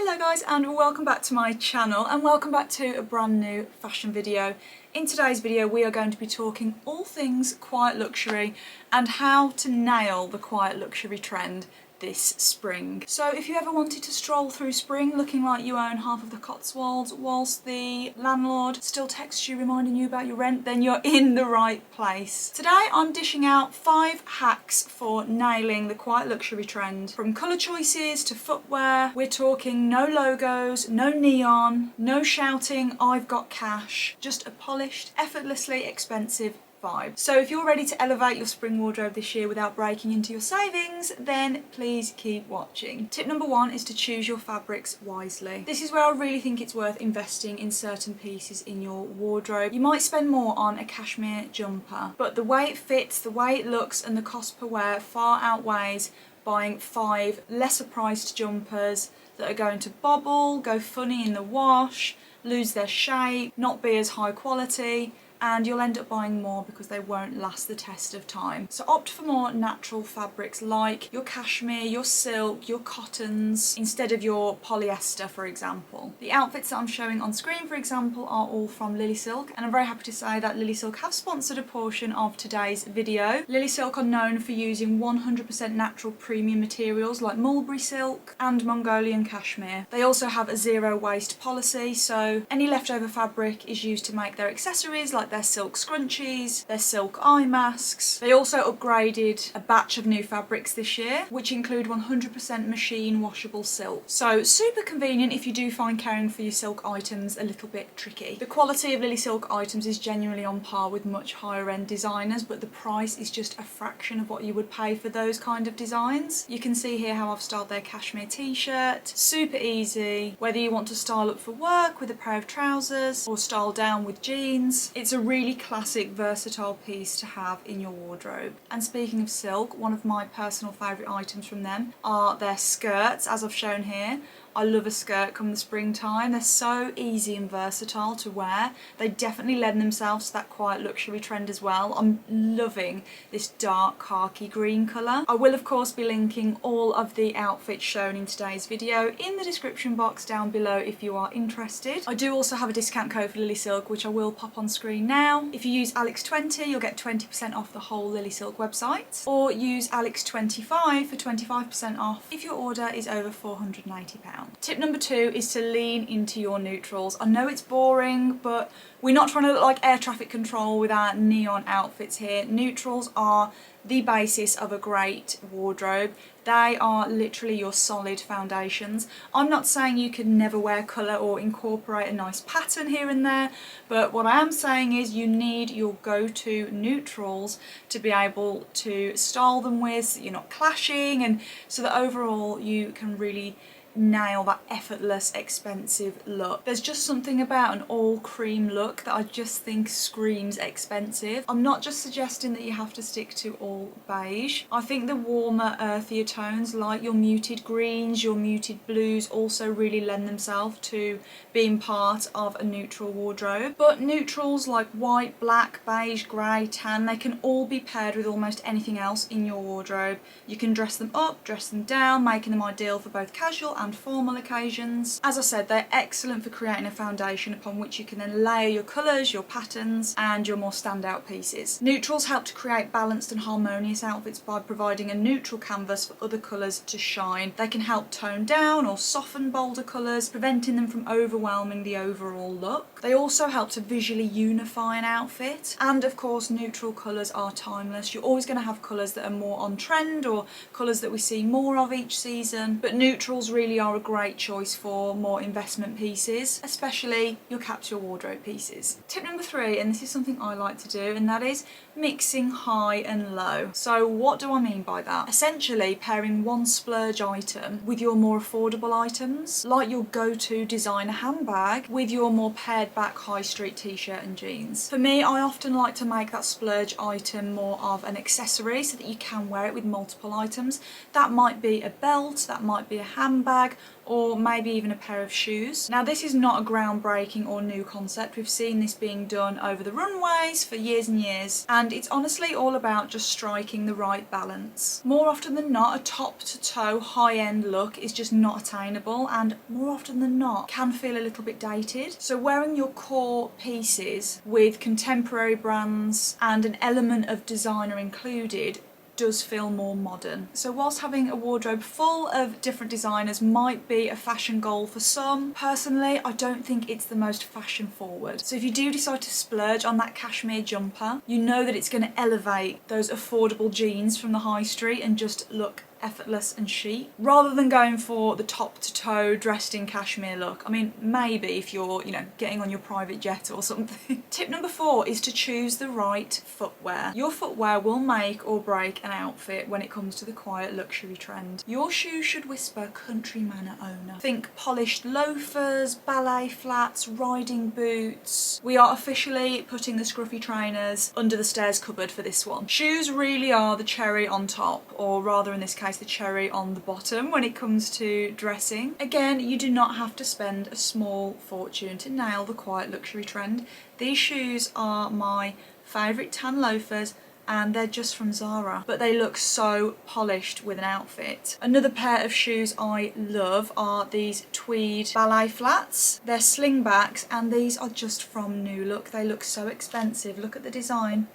Hello guys and welcome back to my channel and welcome back to a brand new fashion video. In today's video we are going to be talking all things quiet luxury and how to nail the quiet luxury trend this spring. So if you ever wanted to stroll through spring looking like you own half of the Cotswolds whilst the landlord still texts you reminding you about your rent, then you're in the right place. Today I'm dishing out 5 hacks for nailing the quiet luxury trend. From colour choices to footwear, we're talking no logos, no neon, no shouting I've got cash, just a polished, effortlessly expensive vibe. So if you're ready to elevate your spring wardrobe this year without breaking into your savings, then please keep watching. Tip number 1 is to choose your fabrics wisely. This is where I really think it's worth investing in certain pieces in your wardrobe. You might spend more on a cashmere jumper, but the way it fits, the way it looks and the cost per wear far outweighs buying 5 lesser priced jumpers that are going to bobble, go funny in the wash, lose their shape, not be as high quality, and you'll end up buying more because they won't last the test of time. So opt for more natural fabrics like your cashmere, your silk, your cottons, instead of your polyester, for example. The outfits that I'm showing on screen, for example, are all from LILYSILK, and I'm very happy to say that LILYSILK have sponsored a portion of today's video. LILYSILK are known for using 100% natural premium materials like mulberry silk and Mongolian cashmere. They also have a zero waste policy, so any leftover fabric is used to make their accessories like their silk scrunchies, their silk eye masks. They also upgraded a batch of new fabrics this year, which include 100% machine washable silk. So super convenient if you do find caring for your silk items a little bit tricky. The quality of LILYSILK items is genuinely on par with much higher end designers, but the price is just a fraction of what you would pay for those kind of designs. You can see here how I've styled their cashmere t-shirt. Super easy, whether you want to style up for work with a pair of trousers or style down with jeans. It's a really classic, versatile piece to have in your wardrobe. And speaking of silk, one of my personal favourite items from them are their skirts, as I've shown here. I love a skirt come the springtime. They're so easy and versatile to wear. They definitely lend themselves to that quiet luxury trend as well. I'm loving this dark khaki green colour. I will of course be linking all of the outfits shown in today's video in the description box down below if you are interested. I do also have a discount code for LILYSILK which I will pop on screen now. If you use Alex20 you'll get 20% off the whole LILYSILK website, or use Alex25 for 25% off if your order is over £480. Tip number 2 is to lean into your neutrals. I know it's boring, but we're not trying to look like air traffic control with our neon outfits here. Neutrals are the basis of a great wardrobe. They are literally your solid foundations. I'm not saying you can never wear colour or incorporate a nice pattern here and there, but what I am saying is you need your go-to neutrals to be able to style them with so you're not clashing, and so that overall you can really nail that effortless, expensive look. There's just something about an all cream look that I just think screams expensive. I'm not just suggesting that you have to stick to all beige. I think the warmer, earthier tones like your muted greens, your muted blues also really lend themselves to being part of a neutral wardrobe. But neutrals like white, black, beige, grey, tan, they can all be paired with almost anything else in your wardrobe. You can dress them up, dress them down, making them ideal for both casual and formal occasions. As I said, they're excellent for creating a foundation upon which you can then layer your colours, your patterns and your more standout pieces. Neutrals help to create balanced and harmonious outfits by providing a neutral canvas for other colours to shine. They can help tone down or soften bolder colours, preventing them from overwhelming the overall look. They also help to visually unify an outfit, and of course neutral colours are timeless. You're always going to have colours that are more on trend or colours that we see more of each season, but neutrals really are a great choice for more investment pieces, especially your capsule wardrobe pieces. Tip number 3, and this is something I like to do, and that is mixing high and low. So what do I mean by that? Essentially pairing one splurge item with your more affordable items, like your go-to designer handbag with your more pared back high street t-shirt and jeans. For me, I often like to make that splurge item more of an accessory so that you can wear it with multiple items. That might be a belt, that might be a handbag, or maybe even a pair of shoes. Now this is not a groundbreaking or new concept. We've seen this being done over the runways for years and years, and it's honestly all about just striking the right balance. More often than not, a top to toe high-end look is just not attainable, and more often than not can feel a little bit dated. So wearing your core pieces with contemporary brands and an element of designer included does feel more modern. So whilst having a wardrobe full of different designers might be a fashion goal for some, personally I don't think it's the most fashion forward. So if you do decide to splurge on that cashmere jumper, you know that it's going to elevate those affordable jeans from the high street and just look effortless and chic, rather than going for the top to toe dressed in cashmere look. I mean, maybe if you're, getting on your private jet or something. Tip number 4 is to choose the right footwear. Your footwear will make or break an outfit when it comes to the quiet luxury trend. Your shoes should whisper country manor owner. Think polished loafers, ballet flats, riding boots. We are officially putting the scruffy trainers under the stairs cupboard for this one. Shoes really are the cherry on top, or rather in this case the cherry on the bottom when it comes to dressing. Again, you do not have to spend a small fortune to nail the quiet luxury trend. These shoes are my favourite tan loafers, and they're just from Zara, but they look so polished with an outfit. Another pair of shoes I love are these tweed ballet flats. They're slingbacks, and these are just from New Look. They look so expensive. Look at the design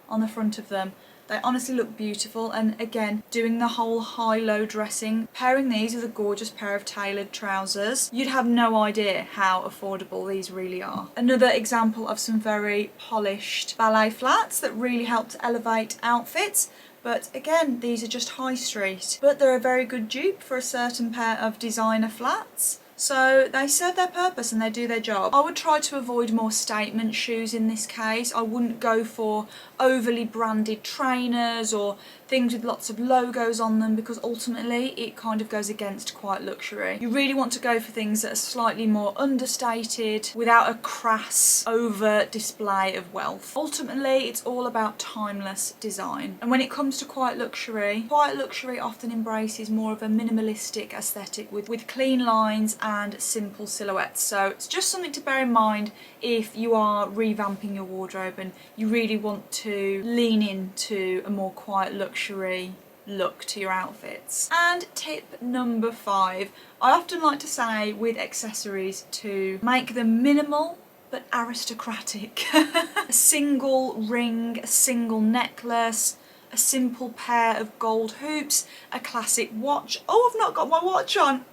on the front of them. They honestly look beautiful, and again, doing the whole high-low dressing, pairing these with a gorgeous pair of tailored trousers, you'd have no idea how affordable these really are. Another example of some very polished ballet flats that really help to elevate outfits. But again, these are just high street, but they're a very good dupe for a certain pair of designer flats. So they serve their purpose and they do their job. I would try to avoid more statement shoes in this case. I wouldn't go for overly branded trainers or things with lots of logos on them, because ultimately it kind of goes against quiet luxury. You really want to go for things that are slightly more understated without a crass over display of wealth. Ultimately, it's all about timeless design. And when it comes to quiet luxury often embraces more of a minimalistic aesthetic with clean lines and simple silhouettes. So it's just something to bear in mind if you are revamping your wardrobe and you really want to lean into a more quiet luxury look to your outfits. And tip number 5, I often like to say with accessories to make them minimal but aristocratic. A single ring, a single necklace, a simple pair of gold hoops, a classic watch. Oh, I've not got my watch on.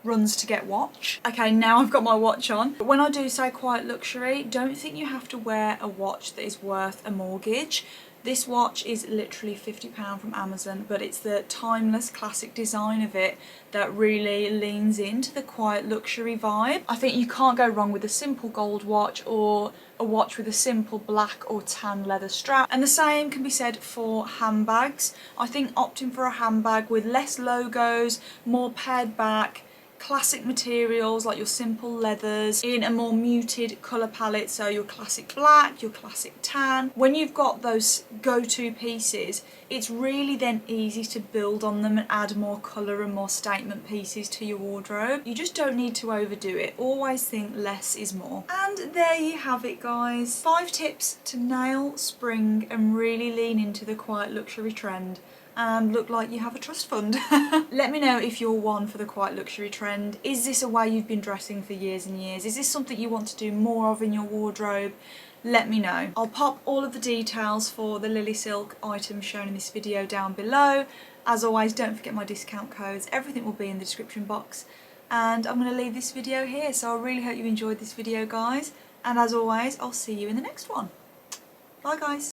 Runs to get watch. Okay, now I've got my watch on. But when I do say quiet luxury, don't think you have to wear a watch that is worth a mortgage. This watch is literally £50 from Amazon, but it's the timeless classic design of it that really leans into the quiet luxury vibe. I think you can't go wrong with a simple gold watch or a watch with a simple black or tan leather strap. And the same can be said for handbags. I think opting for a handbag with less logos, more pared back, classic materials like your simple leathers in a more muted colour palette, so your classic black, your classic tan. When you've got those go-to pieces, it's really then easy to build on them and add more colour and more statement pieces to your wardrobe. You just don't need to overdo it. Always think less is more. And there you have it, guys. 5 tips to nail spring and really lean into the quiet luxury trend and look like you have a trust fund. Let me know if you're one for the quiet luxury trend. Is this a way you've been dressing for years and years? Is this something you want to do more of in your wardrobe? Let me know. I'll pop all of the details for the LILYSILK items shown in this video down below. As always, don't forget my discount codes. Everything will be in the description box. And I'm going to leave this video here, so I really hope you enjoyed this video, guys. And as always, I'll see you in the next one. Bye, guys.